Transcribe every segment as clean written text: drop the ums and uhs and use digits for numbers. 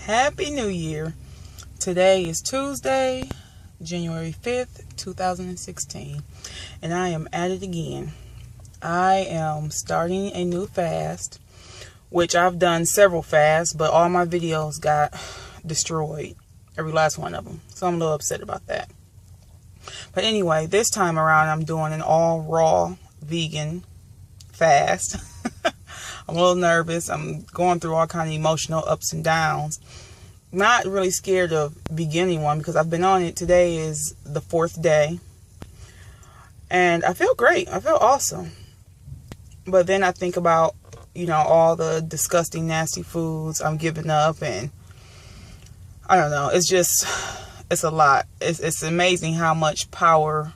Happy New Year. Today is Tuesday, January 5th, 2016, and I am at it again. I am starting a new fast, which I've done several fasts, but all my videos got destroyed, every last one of them, so I'm a little upset about that. But anyway, this time around I'm doing an all raw vegan fast. I'm a little nervous. I'm going through all kind of emotional ups and downs. Not really scared of beginning one because I've been on it. Today is the 4th day. And I feel great. I feel awesome. But then I think about, all the disgusting, nasty foods I'm giving up. And I don't know. It's a lot. It's amazing how much power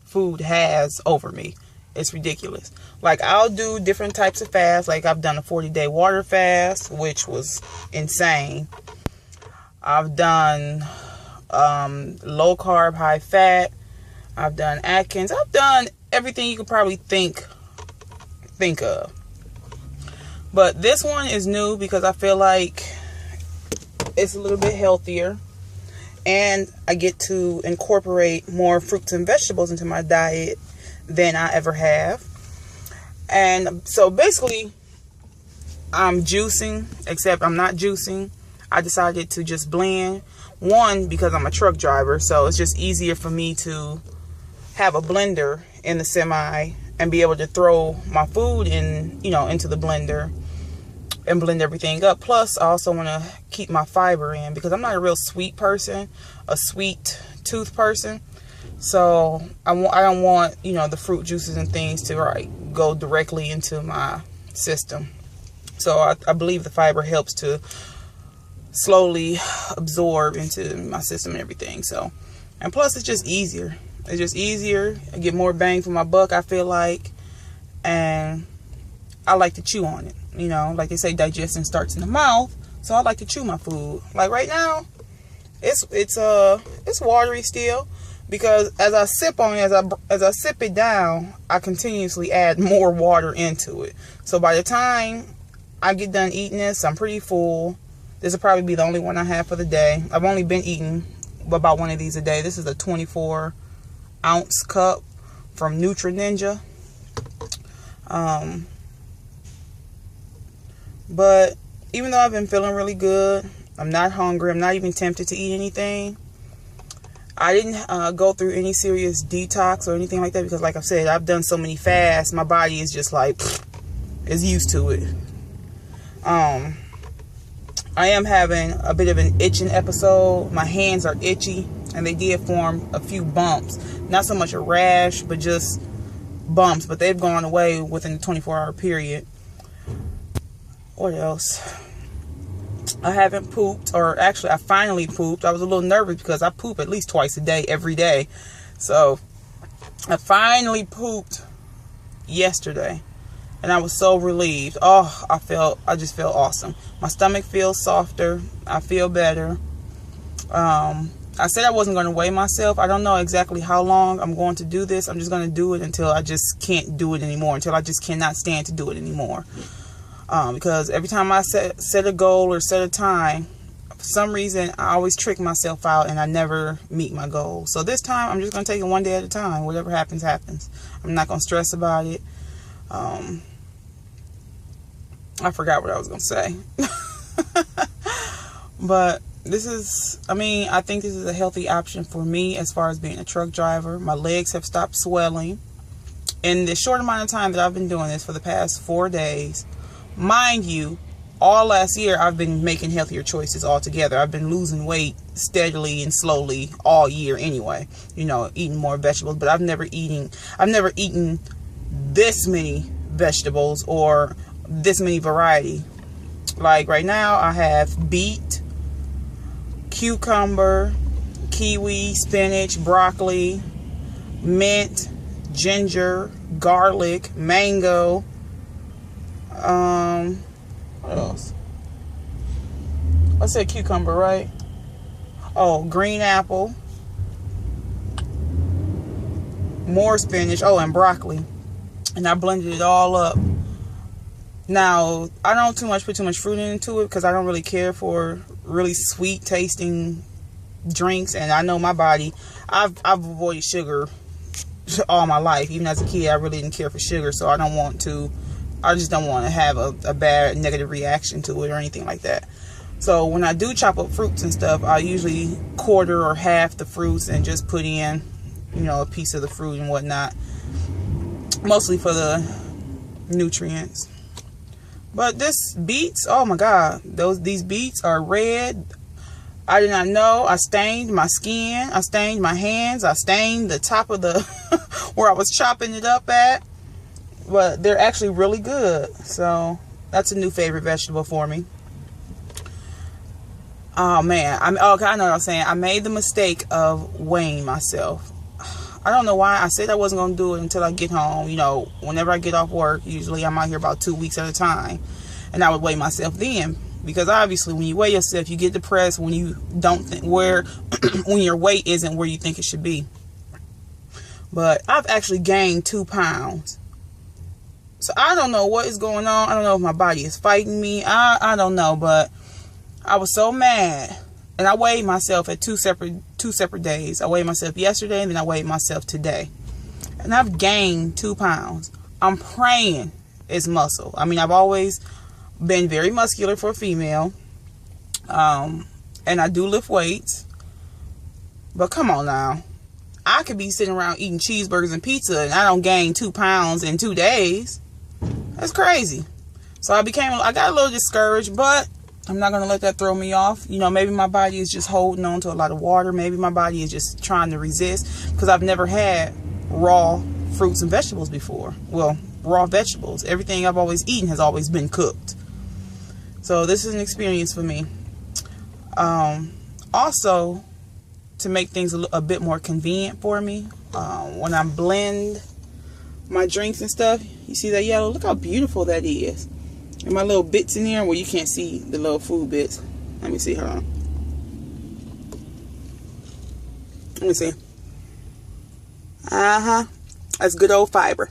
food has over me. It's ridiculous. Like, I'll do different types of fasts. Like, I've done a 40-day water fast, which was insane. I've done low carb, high fat. I've done Atkins. I've done everything you could probably think of. But this one is new because I feel like it's a little bit healthier. And I get to incorporate more fruits and vegetables into my diet than I ever have. And so basically, I'm juicing, except I'm not juicing. I decided to just blend. One, because I'm a truck driver, so it's just easier for me to have a blender in the semi and be able to throw my food in, into the blender and blend everything up. Plus, I also want to keep my fiber in because I'm not a real sweet person, a sweet tooth person. So I don't want, the fruit juices and things to go directly into my system. So I believe the fiber helps to slowly absorb into my system and everything. So, and plus it's just easier. It's just easier. I get more bang for my buck, I feel like. And I like to chew on it. Like they say, digestion starts in the mouth. So I like to chew my food. Like right now, it's watery still. Because as I sip on it, as I sip it down, I continuously add more water into it. So by the time I get done eating this, I'm pretty full. This will probably be the only one I have for the day. I've only been eating about one of these a day. This is a 24-ounce cup from Nutri Ninja. But even though I've been feeling really good, I'm not hungry. I'm not even tempted to eat anything. I didn't go through any serious detox or anything like that because, like I said, I've done so many fasts. My body is just like, is used to it. I am having a bit of an itching episode. My hands are itchy, and they did form a few bumps. Not so much a rash, but just bumps. But they've gone away within the 24-hour period. What else? I haven't pooped, or actually I finally pooped. I was a little nervous because I poop at least twice a day, every day. So I finally pooped yesterday, and I was so relieved. Oh, I just feel awesome. My stomach feels softer. I feel better. I said I wasn't going to weigh myself. I don't know exactly how long I'm going to do this. I'm just going to do it until I just can't do it anymore, until I just cannot stand to do it anymore. Because every time I set a goal or set a time, for some reason, I always trick myself out and I never meet my goal. So this time, I'm just going to take it one day at a time. Whatever happens, happens. I'm not going to stress about it. I forgot what I was going to say. But I think this is a healthy option for me as far as being a truck driver. My legs have stopped swelling. In the short amount of time that I've been doing this for the past 4 days, mind you, all last year I've been making healthier choices altogether. I've been losing weight steadily and slowly all year anyway. Eating more vegetables, but I've never eaten this many vegetables or this many variety. Like right now I have beet, cucumber, kiwi, spinach, broccoli, mint, ginger, garlic, mango. What else? I said cucumber, right? Oh, green apple. More spinach. Oh, and broccoli. And I blended it all up. Now, I don't put too much fruit into it because I don't really care for really sweet tasting drinks. And I know my body, I've avoided sugar all my life. Even as a kid, I really didn't care for sugar. So I just don't want to have a bad negative reaction to it or anything like that. So when I do chop up fruits and stuff, I usually quarter or half the fruits and just put in, a piece of the fruit and whatnot. Mostly for the nutrients. But this beets, oh my God, these beets are red. I did not know. I stained my skin. I stained my hands. I stained the top of the where I was chopping it up at. But they're actually really good. So that's a new favorite vegetable for me. Oh man, I know what I'm saying. I made the mistake of weighing myself. I don't know why. I said I wasn't going to do it until I get home. Whenever I get off work, usually I'm out here about 2 weeks at a time. And I would weigh myself then. Because obviously when you weigh yourself, you get depressed when you don't think when your weight isn't where you think it should be. But I've actually gained 2 pounds. So I don't know what is going on. I don't know if my body is fighting me. I don't know. But I was so mad. And I weighed myself at two separate days. I weighed myself yesterday and then I weighed myself today. And I've gained 2 pounds. I'm praying it's muscle. I mean, I've always been very muscular for a female. And I do lift weights. But come on now. I could be sitting around eating cheeseburgers and pizza and I don't gain 2 pounds in 2 days. That's crazy. So I got a little discouraged, but I'm not going to let that throw me off. Maybe my body is just holding on to a lot of water. Maybe my body is just trying to resist because I've never had raw fruits and vegetables before. Well, raw vegetables. Everything I've always eaten has always been cooked. So this is an experience for me. Also, to make things a bit more convenient for me, when I blend my drinks and stuff, you see that yellow? Look how beautiful that is. And my little bits in there, well, you can't see the little food bits. Let me see, hold on. Let me see. That's good old fiber.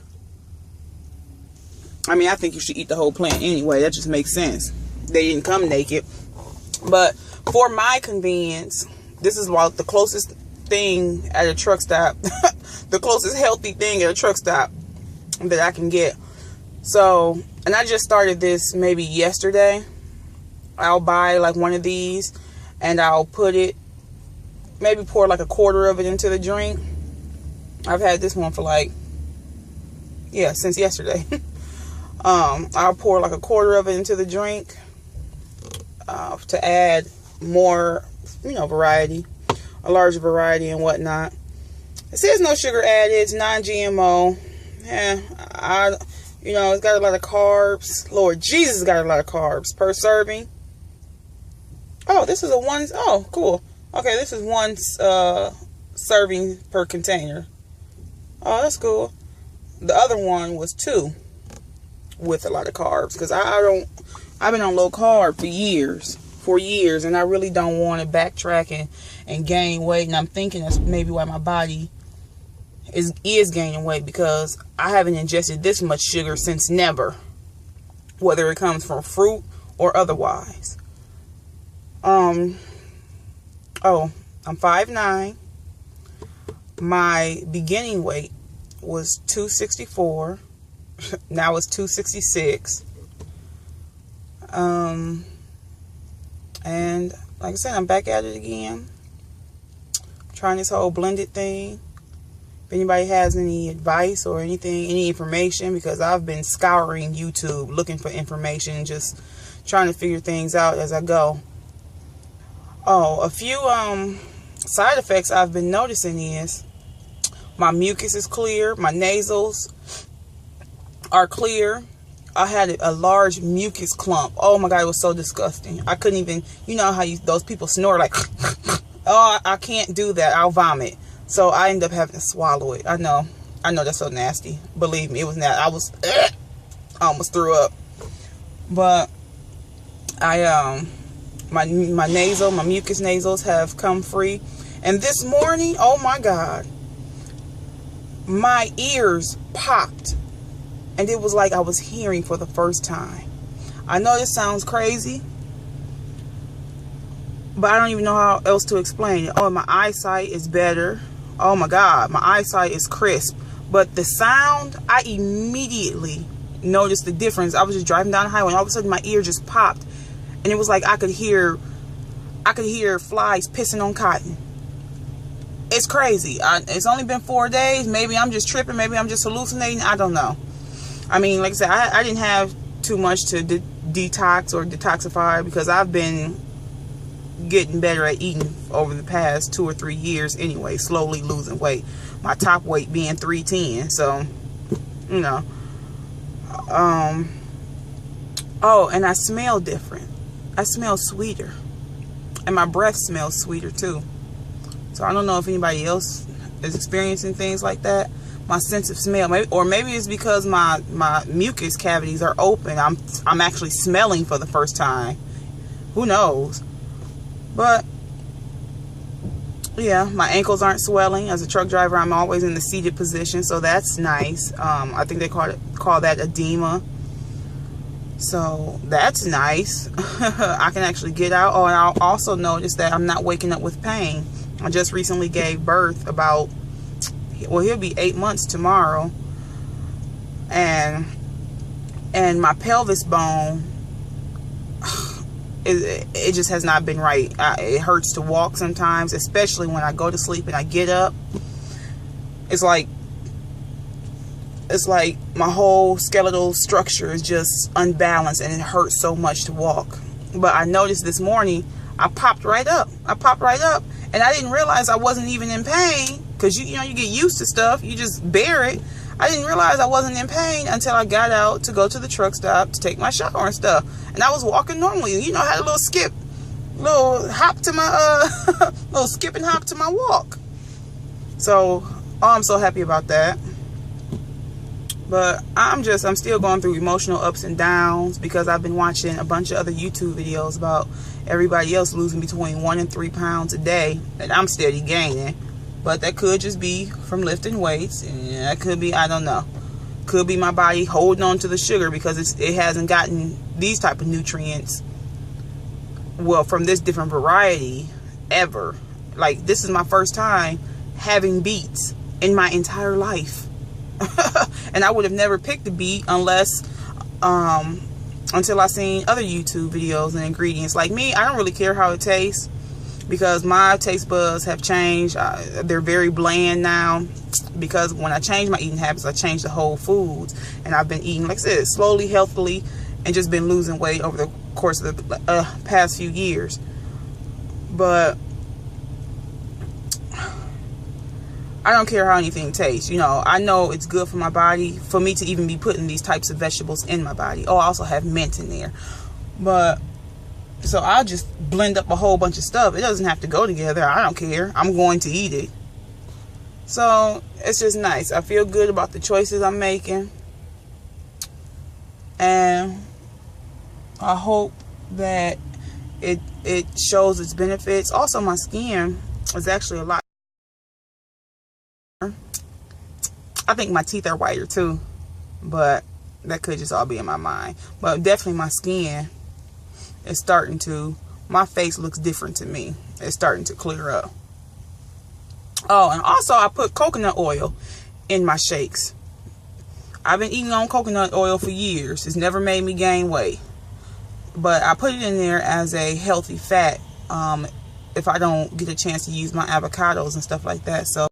I mean, I think you should eat the whole plant anyway. That just makes sense. They didn't come naked. But for my convenience, this is the closest thing at a truck stop. The closest healthy thing at a truck stop that I can get. So, and I just started this maybe yesterday. I'll buy like one of these and I'll pour like a quarter of it into the drink. I've had this one for since yesterday. I'll pour like a quarter of it into the drink to add more, variety, a larger variety and whatnot. It says no sugar added, it's non-GMO. It's got a lot of carbs. Lord Jesus, got a lot of carbs per serving. Oh, this is cool. Okay, this is one serving per container. Oh, that's cool. The other one was 2 with a lot of carbs because I've been on low carb for years, and I really don't want to backtrack and gain weight. And I'm thinking that's maybe why my body is gaining weight, because I haven't ingested this much sugar since never, whether it comes from fruit or otherwise. I'm 5'9". My beginning weight was 264. Now it's 266. And like I said, I'm back at it again. Trying this whole blended thing. If anybody has any advice or any information, because I've been scouring YouTube looking for information, just trying to figure things out as I go. Oh, a few side effects I've been noticing is my mucus is clear, my nasals are clear. I had a large mucus clump. Oh my God, it was so disgusting. I couldn't even, how those people snore like, oh, I can't do that. I'll vomit. So I ended up having to swallow it. I know that's so nasty. Believe me, it was nasty. I almost threw up. But my mucus nasals have come free. And this morning, oh my God, my ears popped. and it was like I was hearing for the first time. I know this sounds crazy, but I don't even know how else to explain it. Oh, my eyesight is better. Oh my God, my eyesight is crisp. But the sound, I immediately noticed the difference. I was just driving down the highway, and all of a sudden my ear just popped, and it was like I could hear flies pissing on cotton. It's crazy. It's only been 4 days. Maybe I'm just tripping. Maybe I'm just hallucinating. I don't know. I mean, like I said, I didn't have too much to detox or detoxify, because I've been getting better at eating over the past 2 or 3 years anyway, slowly losing weight. My top weight being 310. So, you know. Oh, and I smell different. I smell sweeter. And my breath smells sweeter too. So I don't know if anybody else is experiencing things like that. My sense of smell, maybe it's because my mucus cavities are open. I'm actually smelling for the first time. Who knows? But yeah, my ankles aren't swelling. As a truck driver, I'm always in the seated position, so that's nice. I think they call that edema. So that's nice. I can actually get out. Oh, and I'll also notice that I'm not waking up with pain. I just recently gave birth about, well, he'll be 8 months tomorrow. And my pelvis bone, it just has not been right. It hurts to walk sometimes, especially when I go to sleep and I get up. It's like my whole skeletal structure is just unbalanced, and it hurts so much to walk. But I noticed this morning, I popped right up. And I didn't realize I wasn't even in pain, because you know, you get used to stuff, you just bear it. I didn't realize I wasn't in pain until I got out to go to the truck stop to take my shower and stuff. And I was walking normally. You know, I had a little skip, little hop to my little skip and hop to my walk. So, oh, I'm so happy about that. But I'm still going through emotional ups and downs, because I've been watching a bunch of other YouTube videos about everybody else losing between 1 and 3 pounds a day, and I'm steady gaining. But that could just be from lifting weights, and that could be, I don't know, could be my body holding on to the sugar, because it hasn't gotten these type of nutrients, well, from this different variety ever. Like, this is my first time having beets in my entire life. And I would have never picked the beet until I seen other YouTube videos and ingredients. Like me, I don't really care how it tastes, because my taste buds have changed. They're very bland now, because when I changed my eating habits, I changed the whole foods, and I've been eating, like I said, slowly, healthily, and just been losing weight over the course of the past few years. But I don't care how anything tastes. You know, I know it's good for my body, for me to even be putting these types of vegetables in my body. Oh, I also have mint in there. But, so I'll just blend up a whole bunch of stuff. It doesn't have to go together. I don't care. I'm going to eat it. So, it's just nice. I feel good about the choices I'm making. And I hope that it shows its benefits. Also, my skin is actually a lot. I think my teeth are whiter too, but that could just all be in my mind. But definitely my skin is starting to, my face looks different to me. It's starting to clear up. Oh, and also I put coconut oil in my shakes. I've been eating on coconut oil for years. It's never made me gain weight. But I put it in there as a healthy fat if I don't get a chance to use my avocados and stuff like that. So